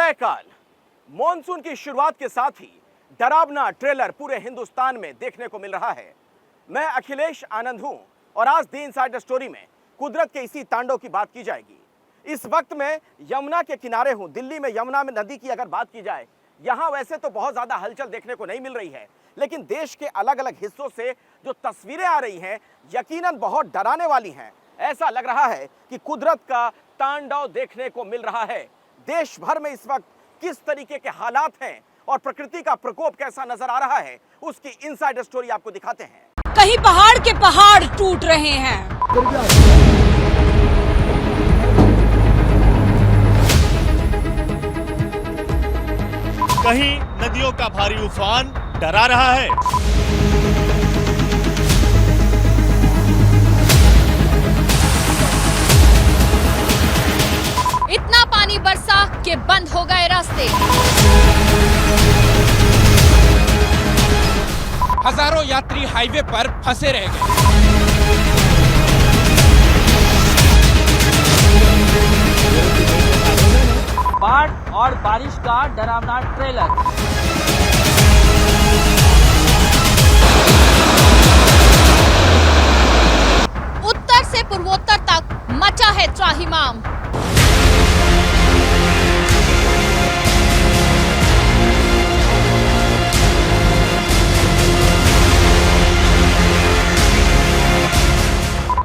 प्रलय काल मॉनसून की शुरुआत के साथ ही डरावना ट्रेलर पूरे हिंदुस्तान में देखने को मिल रहा है। मैं अखिलेश आनंद हूं और आज दी इनसाइड स्टोरी में कुदरत के इसी तांडव की बात की जाएगी। इस वक्त मैं यमुना के किनारे हूं। दिल्ली में यमुना में नदी की अगर बात की जाए, यहां वैसे तो बहुत ज्यादा हलचल देखने को नहीं मिल रही है, लेकिन देश के अलग अलग हिस्सों से जो तस्वीरें आ रही हैं यकीनन बहुत डराने वाली हैं। ऐसा लग रहा है कि कुदरत का तांडव देखने को मिल रहा है। देश भर में इस वक्त किस तरीके के हालात हैं और प्रकृति का प्रकोप कैसा नजर आ रहा है, उसकी इनसाइड स्टोरी आपको दिखाते हैं। कहीं पहाड़ के पहाड़ टूट रहे हैं, कहीं नदियों का भारी उफान डरा रहा है, इतना पानी बरसा कि बंद हो गए रास्ते। हजारों यात्री हाईवे पर फंसे रह गए। बाढ़ और बारिश का डरावना ट्रेलर। उत्तर से पूर्वोत्तर तक मचा है त्राहिमाम।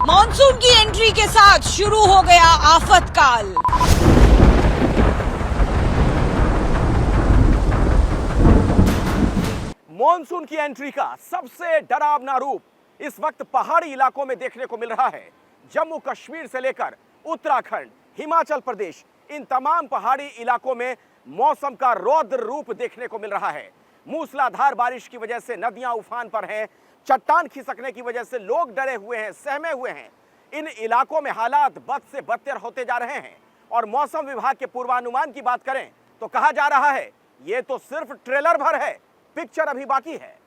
मॉनसून की एंट्री के साथ शुरू हो गया आफत काल। मॉनसून की एंट्री का सबसे डरावना रूप इस वक्त पहाड़ी इलाकों में देखने को मिल रहा है। जम्मू कश्मीर से लेकर उत्तराखंड, हिमाचल प्रदेश, इन तमाम पहाड़ी इलाकों में मौसम का रौद्र रूप देखने को मिल रहा है। मूसलाधार बारिश की वजह से नदियां उफान पर हैं, चट्टान खिसकने की वजह से लोग डरे हुए हैं, सहमे हुए हैं। इन इलाकों में हालात बद से बदतर होते जा रहे हैं और मौसम विभाग के पूर्वानुमान की बात करें तो कहा जा रहा है ये तो सिर्फ ट्रेलर भर है, पिक्चर अभी बाकी है।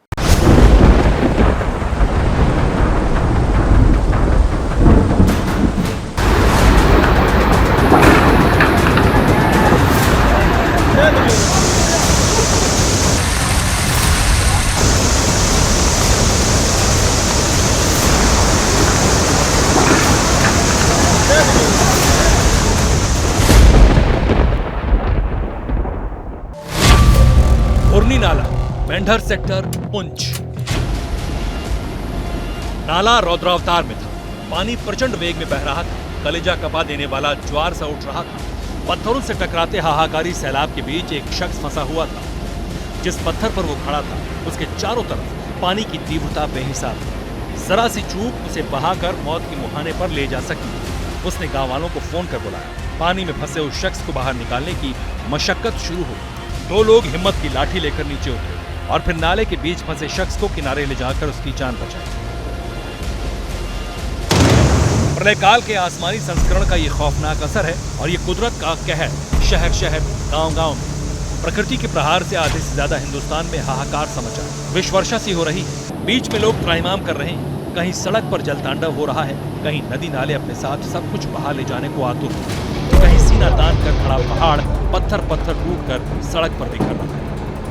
उर्नी नाला, मेंढर सेक्टर, पुंछ। नाला रौद्रावतार में था। पानी प्रचंड वेग में बह रहा था। कलेजा कपा देने वाला ज्वार सा उठ रहा था। पत्थरों से टकराते हाहाकारी सैलाब के बीच एक शख्स फंसा हुआ था। जिस पत्थर पर वो खड़ा था उसके चारों तरफ पानी की तीव्रता बेहिसाब थी। जरा सी चूक उसे बहाकर मौत के मुहाने पर ले जा सकती। उसने गांव वालों को फोन कर बुलाया। पानी में फंसे उस शख्स को बाहर निकालने की मशक्कत शुरू हो गई। दो लोग हिम्मत की लाठी लेकर नीचे उतरे और फिर नाले के बीच फंसे शख्स को किनारे ले जाकर उसकी जान बचाई। प्रलयकाल के आसमानी संस्करण का ये खौफनाक असर है और ये कुदरत का कहर शहर शहर, गांव गांव में। प्रकृति के प्रहार से आधे से ज्यादा हिंदुस्तान में हाहाकार सा मचा है। विषवर्षा सी हो रही है। बीच में लोग त्राहिमाम कर रहे हैं। कहीं सड़क पर जलतांडव हो रहा है, कहीं नदी नाले अपने साथ सब कुछ बहा ले जाने को आतुर है, कहीं सीना तान कर खड़ा पहाड़ पत्थर पत्थर टूट कर सड़क पर बिखर रहा है।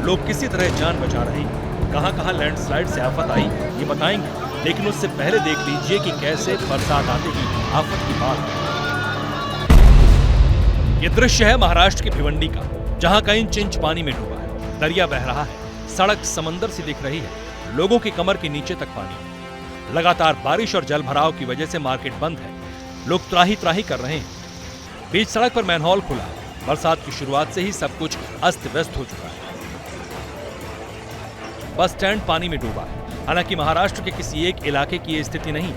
लोग किसी तरह जान बचा रहे हैं। कहां कहां लैंडस्लाइड से आफत आई ये बताएंगे, लेकिन उससे पहले देख लीजिए कि कैसे बरसात आते ही आफत की बात है। ये दृश्य है महाराष्ट्र के भिवंडी का, जहां का इंच इंच पानी में डूबा है। दरिया बह रहा है, सड़क समंदर सी दिख रही है, लोगों की कमर के नीचे तक पानी है। लगातार बारिश और जल भराव की वजह से मार्केट बंद है। लोग त्राही त्राही कर रहे हैं। बीच सड़क पर मैनहोल खुला है। बरसात की शुरुआत से ही सब कुछ अस्त व्यस्त हो चुका है। बस स्टैंड पानी में डूबा है। हालांकि महाराष्ट्र के किसी एक इलाके की यह स्थिति नहीं।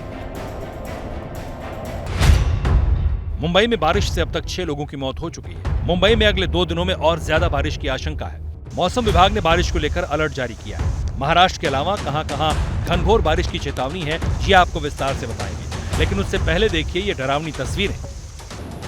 मुंबई में बारिश से अब तक 6 लोगों की मौत हो चुकी है। मुंबई में अगले 2 दिनों में और ज्यादा बारिश की आशंका है। मौसम विभाग ने बारिश को लेकर अलर्ट जारी किया है। महाराष्ट्र के अलावा कहां कहां घनघोर बारिश की चेतावनी है, ये आपको विस्तार से बताएंगे। लेकिन उससे पहले देखिए ये डरावनी तस्वीरें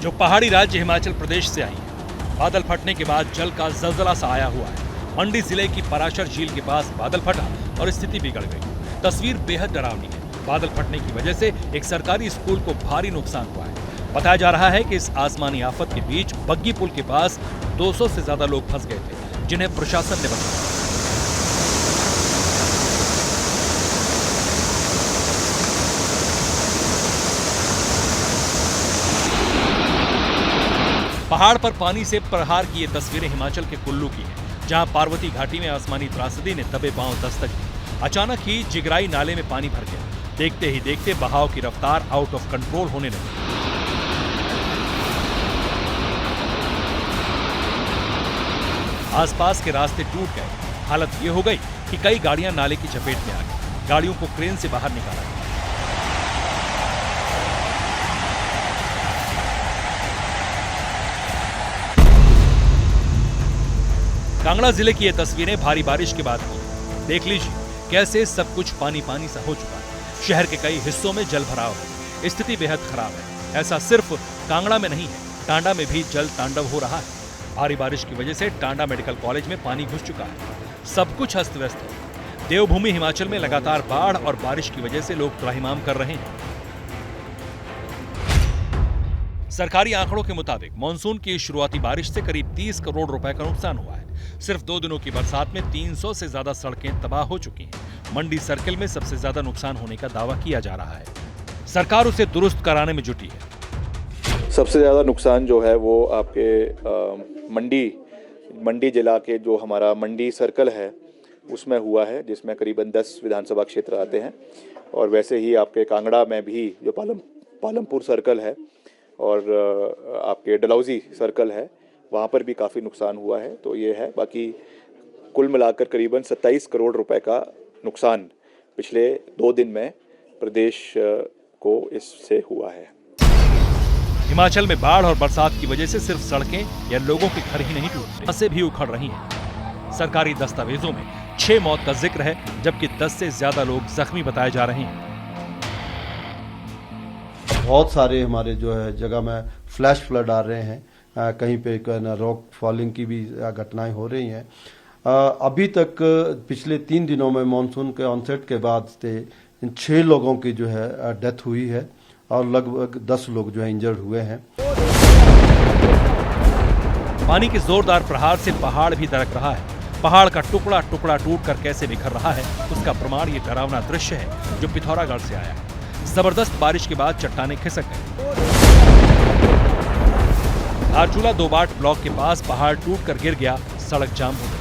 जो पहाड़ी राज्य हिमाचल प्रदेश से आई है। बादल फटने के बाद जल का जलजला सा आया हुआ है। मंडी जिले की पराशर झील के पास बादल फटा और स्थिति बिगड़ गई। तस्वीर बेहद डरावनी है। बादल फटने की वजह से एक सरकारी स्कूल को भारी नुकसान हुआ है। बताया जा रहा है कि इस आसमानी आफत के बीच बग्गी पुल के पास 200 से ज्यादा लोग फंस गए थे, जिन्हें प्रशासन ने बचाया। पहाड़ पर पानी से प्रहार की ये तस्वीरें हिमाचल के कुल्लू की हैं, जहां पार्वती घाटी में आसमानी त्रासदी ने दबे पांव दस्तक दी। अचानक ही जिगराई नाले में पानी भर गया। देखते ही देखते बहाव की रफ्तार आउट ऑफ कंट्रोल होने लगी। आसपास के रास्ते टूट गए। हालत ये हो गई कि कई गाड़ियां नाले की चपेट में आ गई। गाड़ियों को क्रेन से बाहर निकाला गया। कांगड़ा जिले की ये तस्वीरें भारी बारिश के बाद की। देख लीजिए कैसे सब कुछ पानी पानी सा हो चुका है। शहर के कई हिस्सों में जल भराव है। स्थिति बेहद खराब है। ऐसा सिर्फ कांगड़ा में नहीं है, टांडा में भी जल तांडव हो रहा है। भारी बारिश की वजह से टांडा मेडिकल कॉलेज में पानी घुस चुका है। सब कुछ अस्त व्यस्त है। देवभूमि हिमाचल में लगातार बाढ़ और बारिश की वजह से लोग त्राहिमाम कर रहे हैं। सरकारी आंकड़ों के मुताबिक मानसून की शुरुआती बारिश से करीब 30 करोड़ रुपए का नुकसान हुआ है। सिर्फ 2 दिनों की बरसात में 300 से ज्यादा सड़कें तबाह हो चुकी हैं। मंडी सर्किल में सबसे ज्यादा नुकसान होने का दावा किया जा रहा है। सरकार उसे दुरुस्त कराने में जुटी है। सबसे ज़्यादा नुकसान जो है वो आपके मंडी जिला के जो हमारा मंडी सर्कल है उसमें हुआ है, जिसमें करीबन 10 विधानसभा क्षेत्र आते हैं। और वैसे ही आपके कांगड़ा में भी जो पालमपुर सर्कल है और आपके डलहौजी सर्कल है, वहाँ पर भी काफ़ी नुकसान हुआ है। तो ये है, बाकी कुल मिलाकर करीबन 27 करोड़ रुपए का नुकसान पिछले 2 दिन में प्रदेश को इससे हुआ है। हिमाचल में बाढ़ और बरसात की वजह से सिर्फ सड़कें या लोगों के घर ही नहीं टूटे, बसें भी उखड़ रही हैं। सरकारी दस्तावेजों में 6 मौत का जिक्र है, जबकि 10 से ज्यादा लोग जख्मी बताए जा रहे हैं। बहुत सारे हमारे जो है जगह में फ्लैश फ्लड आ रहे हैं। कहीं पे रॉक फॉलिंग की भी घटनाएं हो रही हैं। अभी तक पिछले 3 दिनों में मानसून के ऑनसेट के बाद से 6 लोगों की जो है डेथ हुई है और लगभग 10 लोग जो है इंजर्ड हुए हैं। पानी के जोरदार प्रहार से पहाड़ भी दरक रहा है। पहाड़ का टुकड़ा टुकड़ा टूट कर कैसे बिखर रहा है, उसका प्रमाण ये डरावना दृश्य है जो पिथौरागढ़ से आया है। जबरदस्त बारिश के बाद चट्टानें खिसक गई। धारचूला 2 बाट ब्लॉक के पास पहाड़ टूट कर गिर गया, सड़क जाम हो गई।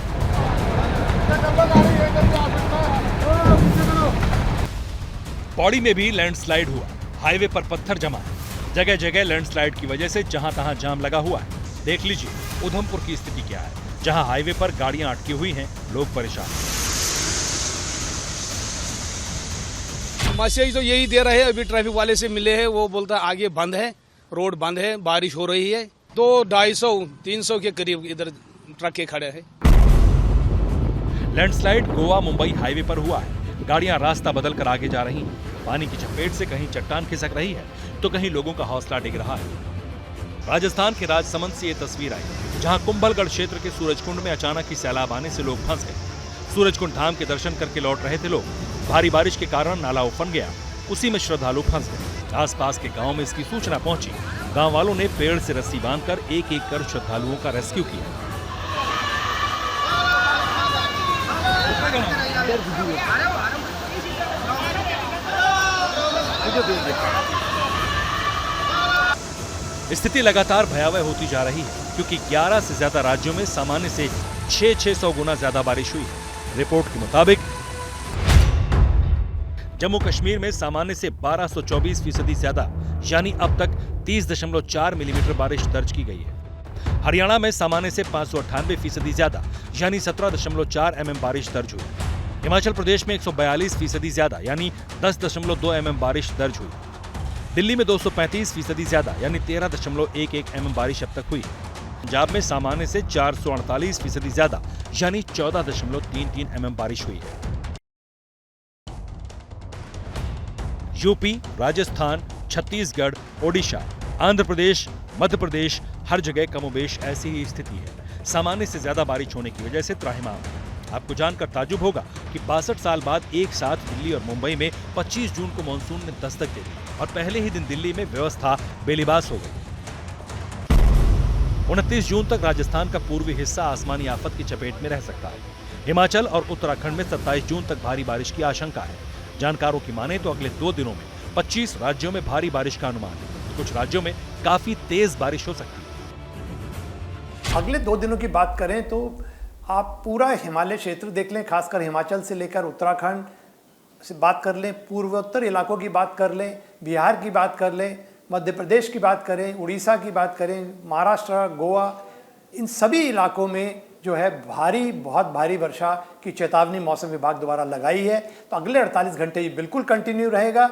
पौड़ी में भी लैंडस्लाइड हुआ। हाईवे पर पत्थर जमा है। जगह जगह लैंडस्लाइड की वजह से जहां तहां जाम लगा हुआ है। देख लीजिए उधमपुर की स्थिति क्या है, जहां हाईवे पर गाड़ियां अटकी हुई हैं, लोग परेशान हैं। मैसेज तो यही दे रहे हैं, अभी ट्रैफिक वाले से मिले हैं, वो बोलता है आगे बंद है, रोड बंद है, बारिश हो रही है। तो 250-300 के करीब इधर ट्रक के खड़े हैं। लैंडस्लाइड गोवा मुंबई हाईवे पर हुआ है। गाड़ियां रास्ता बदल कर आगे जा रही हैं। पानी की चपेट से कहीं चट्टान खिसक रही है तो कहीं लोगों का हौसला डिग रहा है। राजस्थान के राजसमंद से ये तस्वीर आई, जहां कुंभलगढ़ क्षेत्र के सूरजकुंड में अचानक ही सैलाब आने से लोग फंस गए। सूरजकुंड धाम के दर्शन करके लौट रहे थे लोग। भारी बारिश के कारण नाला उफन गया, उसी में श्रद्धालु फंस गए। आसपास के गांव में इसकी सूचना पहुंची। गांव वालों ने पेड़ से रस्सी बांधकर एक-एक कर श्रद्धालुओं का रेस्क्यू किया। स्थिति लगातार भयावह होती जा रही है, क्योंकि 11 से ज्यादा राज्यों में सामान्य से 600 गुना ज्यादा बारिश हुई है। रिपोर्ट के मुताबिक जम्मू कश्मीर में सामान्य से 1224% ज्यादा यानी अब तक 30.4 मिलीमीटर बारिश दर्ज की गई है। हरियाणा में सामान्य से 598% ज्यादा यानी 17.4 mm बारिश दर्ज हुई। हिमाचल प्रदेश में 142% ज्यादा यानी 10.2 mm बारिश दर्ज हुई। दिल्ली में 235% ज्यादा यानी 13.11 mm बारिश अब तक हुई। पंजाब में सामान्य से 448% ज्यादा यानी 14.33 mm बारिश हुई है। यूपी, राजस्थान, छत्तीसगढ़, ओडिशा, आंध्र प्रदेश, मध्य प्रदेश, हर जगह कमोबेश ऐसी ही स्थिति है। सामान्य से ज्यादा बारिश होने की वजह से त्राहिमाम है। आपको जानकर ताज्जुब होगा कि 62 साल बाद एक साथ दिल्ली और मुंबई में 25 जून को मानसून ने दस्तक दे दी और पहले ही दिन दिल्ली में व्यवस्था बेलिबास हो गई। 29 जून तक राजस्थान का पूर्वी हिस्सा आसमानी आफत की चपेट में रह सकता है। हिमाचल और उत्तराखंड में 27 जून तक भारी बारिश की आशंका है। जानकारों की माने तो अगले 2 दिनों में 25 राज्यों में भारी बारिश का अनुमान है। कुछ राज्यों में काफी तेज बारिश हो सकती है। अगले 2 दिनों की बात करें तो आप पूरा हिमालय क्षेत्र देख लें, खासकर हिमाचल से लेकर उत्तराखंड से बात कर लें, पूर्वोत्तर इलाकों की बात कर लें, बिहार की बात कर लें, मध्य प्रदेश की बात करें, उड़ीसा की बात करें, महाराष्ट्र, गोवा, इन सभी इलाकों में जो है बहुत भारी वर्षा की चेतावनी मौसम विभाग द्वारा लगाई है। तो अगले 48 घंटे ये बिल्कुल कंटिन्यू रहेगा।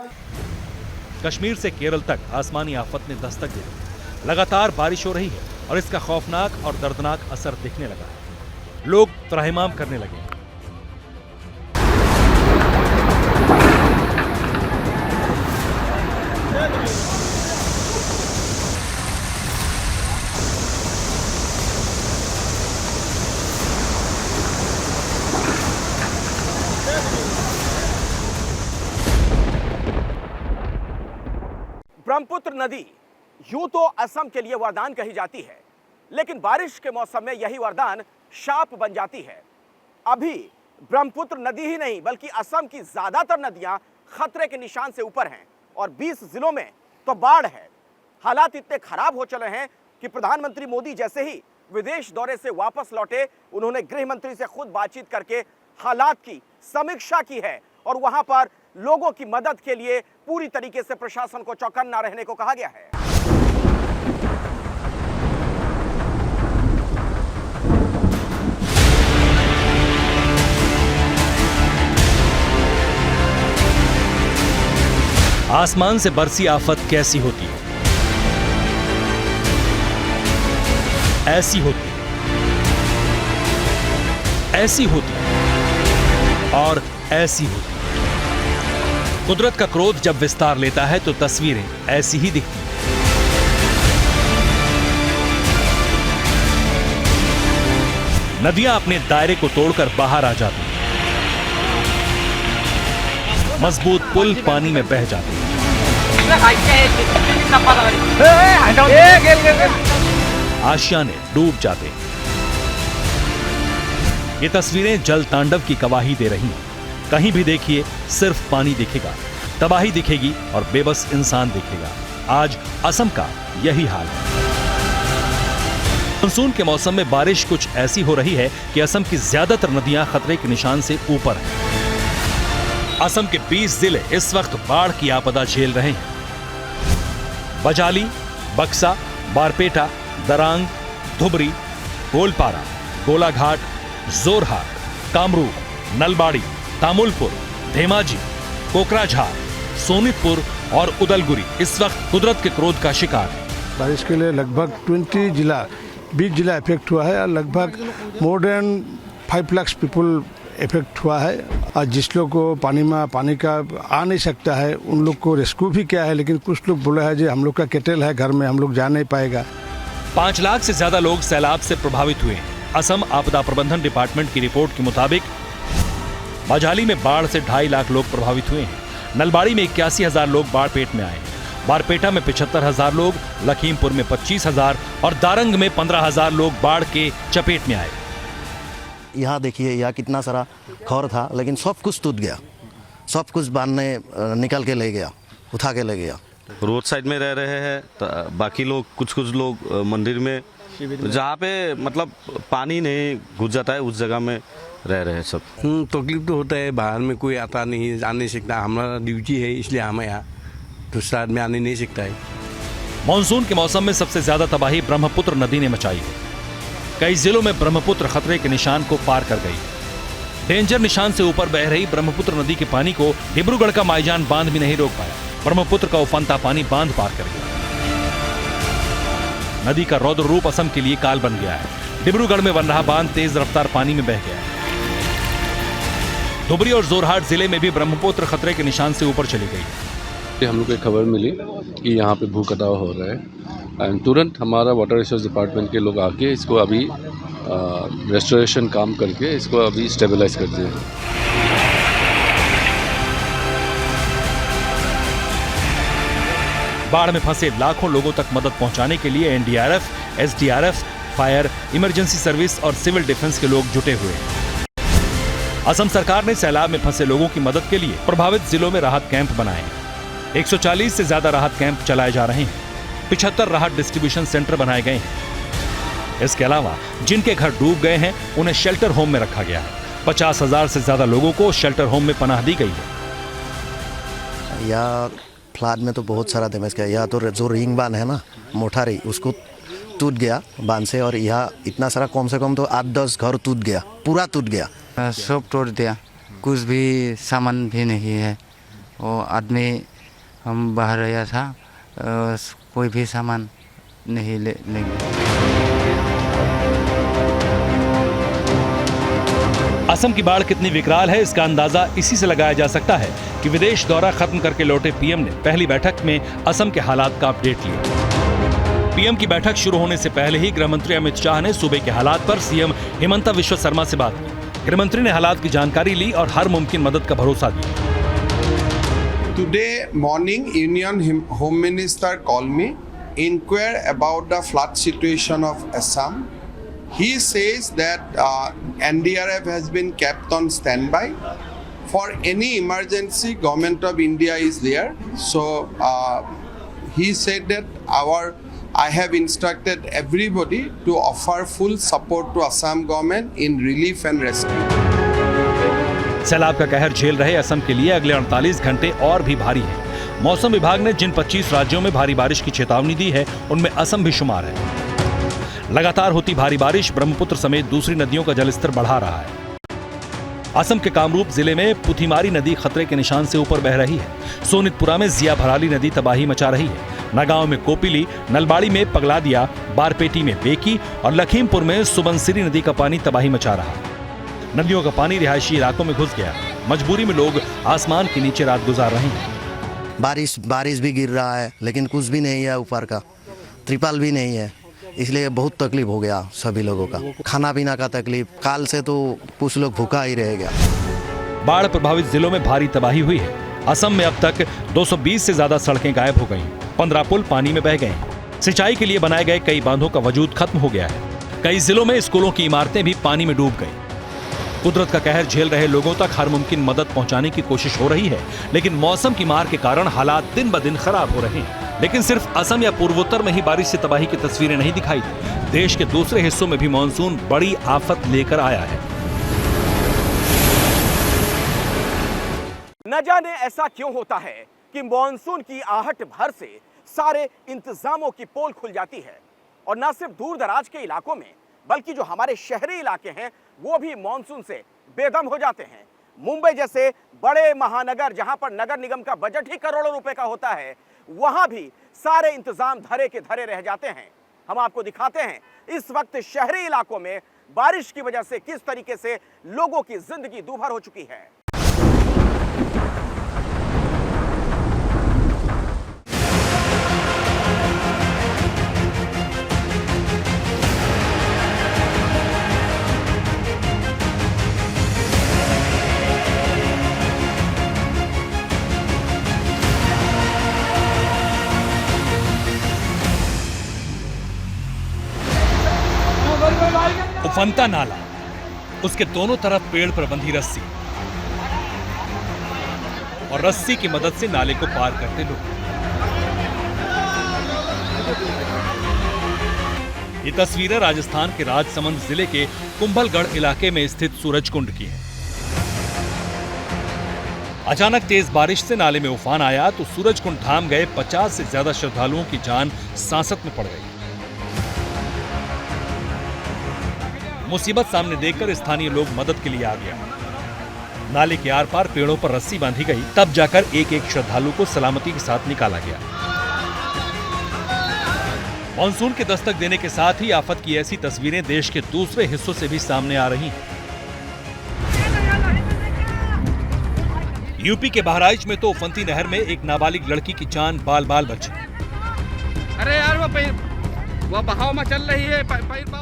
कश्मीर से केरल तक आसमानी आफत ने दस्तक दी है। लगातार बारिश हो रही है और इसका खौफनाक और दर्दनाक असर दिखने लगा है। लोग त्राहिमाम करने लगे। ब्रह्मपुत्र नदी यूं तो असम के लिए वरदान कही जाती है, लेकिन बारिश के मौसम में यही वरदान शाप बन जाती है। अभी ब्रह्मपुत्र नदी ही नहीं बल्कि असम की ज्यादातर नदियां खतरे के निशान से ऊपर हैं और 20 जिलों में तो बाढ़ है। हालात इतने खराब हो चले हैं कि प्रधानमंत्री मोदी जैसे ही विदेश दौरे से वापस लौटे, उन्होंने गृह मंत्री से खुद बातचीत करके हालात की समीक्षा की है और वहां पर लोगों की मदद के लिए पूरी तरीके से प्रशासन को चौकन्ना रहने को कहा गया है। आसमान से बरसी आफत कैसी होती है? ऐसी होती है, ऐसी होती है और ऐसी होती है। कुदरत का क्रोध जब विस्तार लेता है तो तस्वीरें ऐसी ही दिखती हैं। नदियां अपने दायरे को तोड़कर बाहर आ जाती हैं। मजबूत पुल पानी में बह जाते हैं। आशियाने डूब जाते हैं। ये तस्वीरें जल तांडव की गवाही दे रही हैं। कहीं भी देखिए सिर्फ पानी दिखेगा, तबाही दिखेगी और बेबस इंसान दिखेगा। आज असम का यही हाल है। मानसून के मौसम में बारिश कुछ ऐसी हो रही है कि असम की ज्यादातर नदियां खतरे के निशान से ऊपर हैं। असम के 20 जिले इस वक्त बाढ़ की आपदा झेल रहे हैं। बजाली, बक्सा, बारपेटा, दरांग, धुबरी, गोलपारा, गोलाघाट, जोरहाट, कामरूप, नलबाड़ी, तामुलपुर, धेमाजी, कोकराझार, सोनितपुर और उदलगुरी इस वक्त कुदरत के क्रोध का शिकार है। बारिश के लिए लगभग 20 जिला इफेक्ट हुआ है और लगभग more than 5 lakh people effect हुआ है। और जिस लोग को पानी का आ नहीं सकता है उन लोग को रेस्क्यू भी किया है, लेकिन कुछ लोग बोला है जो हम लोग का केटल है घर में, हम लोग जा नहीं पाएगा। 5 लाख से ज्यादा लोग सैलाब से प्रभावित हुए हैं। असम आपदा प्रबंधन डिपार्टमेंट की रिपोर्ट के मुताबिक बजाली में बाढ़ से 2.5 लाख लोग प्रभावित हुए हैं। नलबाड़ी में 81,000 लोग बाढ़ पेट में आए। बारपेटा में 75,000 लोग, लखीमपुर में 25,000 और दारंग में 15,000 लोग बाढ़ के चपेट में आए। यहाँ देखिए, यहाँ कितना सारा खौर था, लेकिन सब कुछ टूट गया। सब कुछ बांध ने निकल के ले गया, उठा के ले गया। रोड साइड में रह रहे हैं, बाकी लोग कुछ लोग मंदिर में, जहाँ पे मतलब पानी नहीं घुस जाता है उस जगह में रह रहे हैं सब। तकलीफ तो होता है, बाहर में कोई आता नहीं, आ नहीं सकता। हमारा ड्यूटी है इसलिए हमें यहाँ दूसरा आदमी आने नहीं सकता है। मानसून के मौसम में सबसे ज्यादा तबाही ब्रह्मपुत्र नदी ने मचाई है। कई जिलों में ब्रह्मपुत्र खतरे के निशान को पार कर गई। डेंजर निशान से ऊपर बह रही ब्रह्मपुत्र नदी के पानी को डिब्रूगढ़ का माईजान बांध भी नहीं रोक पाया। ब्रह्मपुत्र का उफनता पानी बांध पार कर गया। नदी का रौद्र रूप असम के लिए काल बन गया है। डिब्रूगढ़ में बन रहा बांध तेज रफ्तार पानी में बह गया है। धुबरी और जोरहाट जिले में भी ब्रह्मपुत्र खतरे के निशान से ऊपर चली गई। हम लोग को खबर मिली कि यहाँ पे भू कटाव हो रहा है एंड तुरंत हमारा वाटर रिसोर्स डिपार्टमेंट के लोग आके इसको अभी रेस्टोरेशन काम करके इसको अभी स्टेबलाइज करते हैं। बाढ़ में फंसे लाखों लोगों तक मदद पहुंचाने के लिए NDRF, SDRF, fire, emergency service और सिविल डिफेंस के लोग जुटे हुए हैं। असम सरकार ने सैलाब में फंसे लोगों की मदद के लिए प्रभावित जिलों में राहत कैंप बनाए हैं। 140 से ज्यादा राहत कैंप चलाए जा रहे हैं। 75 राहत डिस्ट्रीब्यूशन सेंटर बनाए गए हैं। इसके अलावा जिनके घर डूब गए हैं उन्हें शेल्टर होम में रखा गया है। 50,000 से ज्यादा लोगों को शेल्टर होम में पनाह दी गई है। यहाँ फ्लड में तो बहुत सारा डैमेज किया। यहाँ तो जो रिंग बांध है ना, मोठारी, उसको टूट गया बांध से, और यहाँ इतना सारा कम से कम तो 8-10 घर टूट गया, पूरा टूट गया। सब तोड़ दिया, कुछ भी सामान भी नहीं है। वो आदमी हम बाहर आया था, कोई भी सामान नहीं लेंगे। असम की बाढ़ कितनी विकराल है इसका अंदाजा इसी से लगाया जा सकता है कि विदेश दौरा खत्म करके लौटे पीएम ने पहली बैठक में असम के हालात का अपडेट लिया। पीएम की बैठक शुरू होने से पहले ही गृह मंत्री अमित शाह ने सूबे के हालात पर सीएम हिमंता बिस्वा शर्मा से बात की। गृह मंत्री ने हालात की जानकारी ली और हर मुमकिन मदद का भरोसा दिया। Today morning, Union Home Minister called me, inquire about the flood situation of Assam. He says that NDRF has been kept on standby. For any emergency, Government of India is there. So he said that I have instructed everybody to offer full support to Assam government in relief and rescue. सैलाब का कहर झेल रहे असम के लिए अगले 48 घंटे और भी भारी है। मौसम विभाग ने जिन 25 राज्यों में भारी बारिश की चेतावनी दी है उनमें असम भी शुमार है। लगातार होती भारी बारिश ब्रह्मपुत्र समेत दूसरी नदियों का जलस्तर बढ़ा रहा है। असम के कामरूप जिले में पुथिमारी नदी खतरे के निशान से ऊपर बह रही है। सोनितपुरा में जिया भराली नदी तबाही मचा रही है। नगांव में कोपिली, नलबाड़ी में पगलादिया, बारपेटी में बेकी और लखीमपुर में सुबनसिरी नदी का पानी तबाही मचा रहा है। नदियों का पानी रिहायशी इलाकों में घुस गया। मजबूरी में लोग आसमान के नीचे रात गुजार रहे हैं। बारिश भी गिर रहा है, लेकिन कुछ भी नहीं है, ऊपर का त्रिपाल भी नहीं है, इसलिए बहुत तकलीफ हो गया सभी लोगों का। खाना पीना का तकलीफ, काल से तो कुछ लोग भूखा ही रह गया। बाढ़ प्रभावित जिलों में भारी तबाही हुई है। असम में अब तक 220 से ज्यादा सड़कें गायब हो गईं। 15 पुल पानी में बह गए। सिंचाई के लिए बनाए गए कई बांधों का वजूद खत्म हो गया है। कई जिलों में स्कूलों की इमारतें भी पानी में डूब गई। कुदरत का कहर झेल रहे लोगों तक हर मुमकिन मदद पहुंचाने की कोशिश हो रही है, लेकिन मौसम की मार के कारण हालात दिन ब दिन खराब हो रहे हैं। लेकिन सिर्फ असम या पूर्वोत्तर में ही बारिश से तबाही की तस्वीरें नहीं दिखाई दी। देश के दूसरे हिस्सों में भी मानसून बड़ी आफत लेकर आया है। न जाने ऐसा क्यों होता है कि मानसून की आहट भर से सारे इंतजामों की पोल खुल जाती है और न सिर्फ दूर दराज के इलाकों में बल्कि जो हमारे शहरी इलाके हैं वो भी मानसून से बेदम हो जाते हैं। मुंबई जैसे बड़े महानगर जहां पर नगर निगम का बजट ही करोड़ों रुपए का होता है, वहां भी सारे इंतजाम धरे के धरे रह जाते हैं। हम आपको दिखाते हैं इस वक्त शहरी इलाकों में बारिश की वजह से किस तरीके से लोगों की जिंदगी दूभर हो चुकी है। उफनता नाला, उसके दोनों तरफ पेड़ पर बंधी रस्सी और रस्सी की मदद से नाले को पार करते लोग। ये तस्वीरें राजस्थान के राजसमंद जिले के कुंभलगढ़ इलाके में स्थित सूरजकुंड की है। अचानक तेज बारिश से नाले में उफान आया तो सूरजकुंड धाम गए 50 से ज्यादा श्रद्धालुओं की जान सांसत में पड़ गई। मुसीबत सामने देखकर स्थानीय लोग मदद के लिए आ गया। नाले के आर पार पेड़ों पर रस्सी बांधी गई, तब जाकर एक एक श्रद्धालु को सलामती के साथ निकाला गया। मानसून के दस्तक देने के साथ ही आफत की ऐसी तस्वीरें देश के दूसरे हिस्सों से भी सामने आ रही हैं। यूपी के बहराइच में तो उफनती नहर में एक नाबालिग लड़की की जान बाल बाल बची। अरे यार वो बहाव में चल रही है।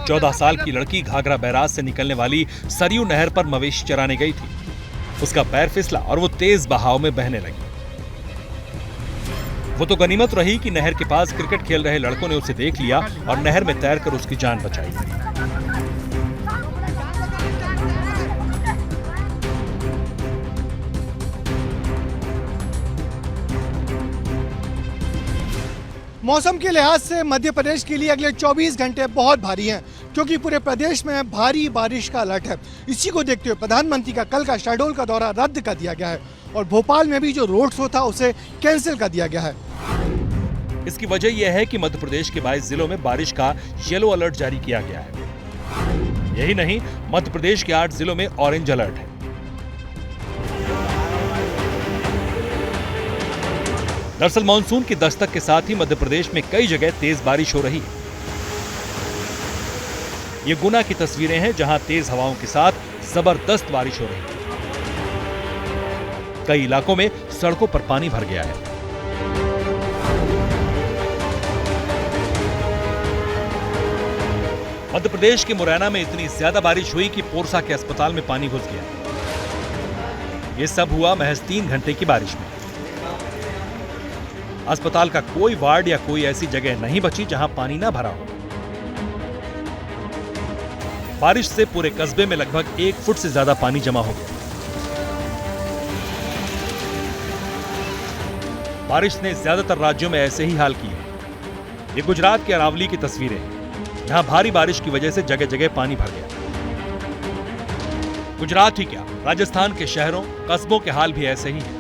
14 साल की लड़की घाघरा बैराज से निकलने वाली सरयू नहर पर मवेशी चराने गई थी। उसका पैर फिसला और वो तेज बहाव में बहने लगी। वो तो गनीमत रही कि नहर के पास क्रिकेट खेल रहे लड़कों ने उसे देख लिया और नहर में तैरकर उसकी जान बचाई। मौसम के लिहाज से मध्य प्रदेश के लिए अगले 24 घंटे बहुत भारी हैं, क्योंकि पूरे प्रदेश में भारी बारिश का अलर्ट है। इसी को देखते हुए प्रधानमंत्री का कल का शहडोल का दौरा रद्द कर दिया गया है और भोपाल में भी जो रोड शो था उसे कैंसिल कर दिया गया है। इसकी वजह यह है कि मध्य प्रदेश के 22 जिलों में बारिश का येलो अलर्ट जारी किया गया है। यही नहीं, मध्य प्रदेश के 8 जिलों में ऑरेंज अलर्ट है। दरअसल मानसून की दस्तक के साथ ही मध्य प्रदेश में कई जगह तेज बारिश हो रही है। ये गुना की तस्वीरें हैं, जहां तेज हवाओं के साथ जबरदस्त बारिश हो रही है। कई इलाकों में सड़कों पर पानी भर गया है। मध्य प्रदेश के मुरैना में इतनी ज्यादा बारिश हुई कि पोरसा के अस्पताल में पानी घुस गया। ये सब हुआ महज 3 घंटे की बारिश में। अस्पताल का कोई वार्ड या कोई ऐसी जगह नहीं बची जहां पानी ना भरा हो। बारिश से पूरे कस्बे में लगभग 1 फुट से ज्यादा पानी जमा हो गया। बारिश ने ज्यादातर राज्यों में ऐसे ही हाल किए। ये गुजरात के अरावली की तस्वीरें हैं, जहां भारी बारिश की वजह से जगह जगह पानी भर गया। गुजरात ही क्या, राजस्थान के शहरों कस्बों के हाल भी ऐसे ही हैं।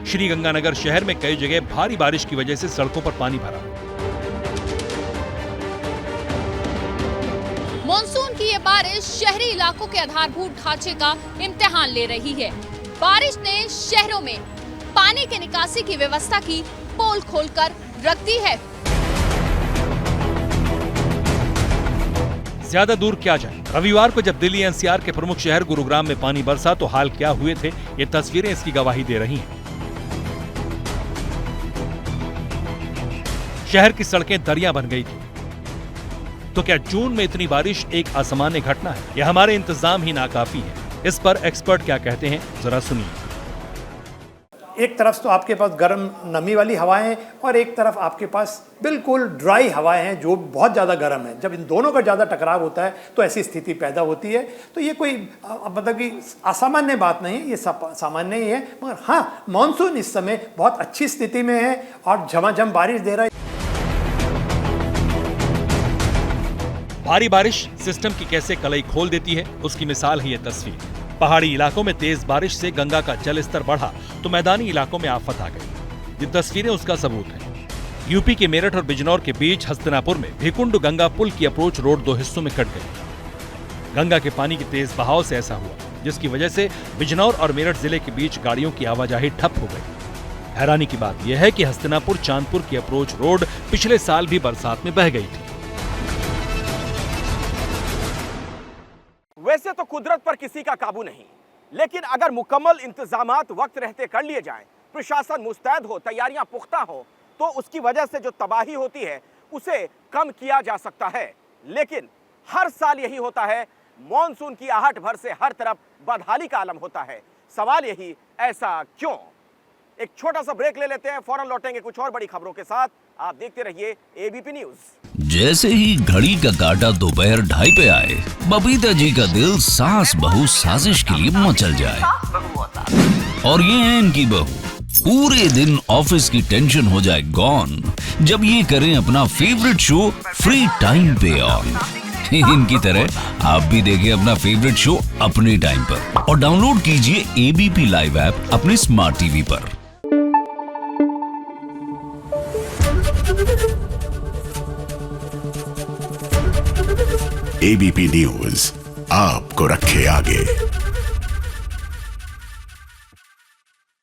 श्रीगंगानगर शहर में कई जगह भारी बारिश की वजह से सड़कों पर पानी भरा। मॉनसून की ये बारिश शहरी इलाकों के आधारभूत ढांचे का इम्तिहान ले रही है। बारिश ने शहरों में पानी के निकासी की व्यवस्था की पोल खोलकर रख दी है। ज्यादा दूर क्या जाए, रविवार को जब दिल्ली एनसीआर के प्रमुख शहर गुरुग्राम में पानी बरसा तो हाल क्या हुए थे, ये तस्वीरें इसकी गवाही दे रही हैं। शहर की सड़कें दरिया बन गई थी। तो क्या जून में इतनी बारिश एक असामान्य घटना है या हमारे इंतजाम ही नाकाफी है? इस पर एक्सपर्ट क्या कहते हैं, जरा सुनिए। एक तरफ तो आपके पास गर्म नमी वाली हवाएं हैं और एक तरफ आपके पास बिल्कुल ड्राई हवाएं हैं जो बहुत ज़्यादा गर्म है। जब इन दोनों का ज़्यादा टकराव होता है तो ऐसी स्थिति पैदा होती है। तो ये कोई मतलब कि असामान्य बात नहीं, ये सामान्य ही है। मगर हाँ, मानसून इस समय बहुत अच्छी स्थिति में है और झमाझम बारिश दे रहा है। भारी बारिश सिस्टम की कैसे कलई खोल देती है, उसकी मिसाल है ये तस्वीर। पहाड़ी इलाकों में तेज बारिश से गंगा का जल स्तर बढ़ा तो मैदानी इलाकों में आफत आ गई। ये तस्वीरें उसका सबूत हैं। यूपी के मेरठ और बिजनौर के बीच हस्तिनापुर में भिकुंड गंगा पुल की अप्रोच रोड 2 हिस्सों में कट गई। गंगा के पानी के तेज बहाव से ऐसा हुआ, जिसकी वजह से बिजनौर और मेरठ जिले के बीच गाड़ियों की आवाजाही ठप हो गई। हैरानी की बात यह है कि हस्तिनापुर चांदपुर की अप्रोच रोड पिछले साल भी बरसात में बह गई थी। वैसे तो कुदरत पर किसी का काबू नहीं, लेकिन अगर मुकम्मल इंतजामात वक्त रहते कर लिए जाएं, प्रशासन मुस्तैद हो, तैयारियां पुख्ता हो, तो उसकी वजह से जो तबाही होती है उसे कम किया जा सकता है। लेकिन हर साल यही होता है, मॉनसून की आहट भर से हर तरफ बदहाली का आलम होता है। सवाल यही, ऐसा क्यों? एक छोटा सा ब्रेक ले लेते हैं, फौरन लौटेंगे कुछ और बड़ी खबरों के साथ। आप देखते रहिए एबीपी न्यूज। जैसे ही घड़ी का काटा दोपहर 2:30 पे आए, बबीता जी का दिल सास बहू साजिश के लिए मचल जाए। और ये है इनकी बहू, पूरे दिन ऑफिस की टेंशन हो जाए गॉन जब ये करें अपना फेवरेट शो फ्री टाइम पे ऑन। इनकी तरह आप भी देखें अपना फेवरेट शो अपने टाइम पर और डाउनलोड कीजिए एबीपी लाइव ऐप अपने स्मार्ट टीवी पर। एबीपी न्यूज आपको रखे आगे।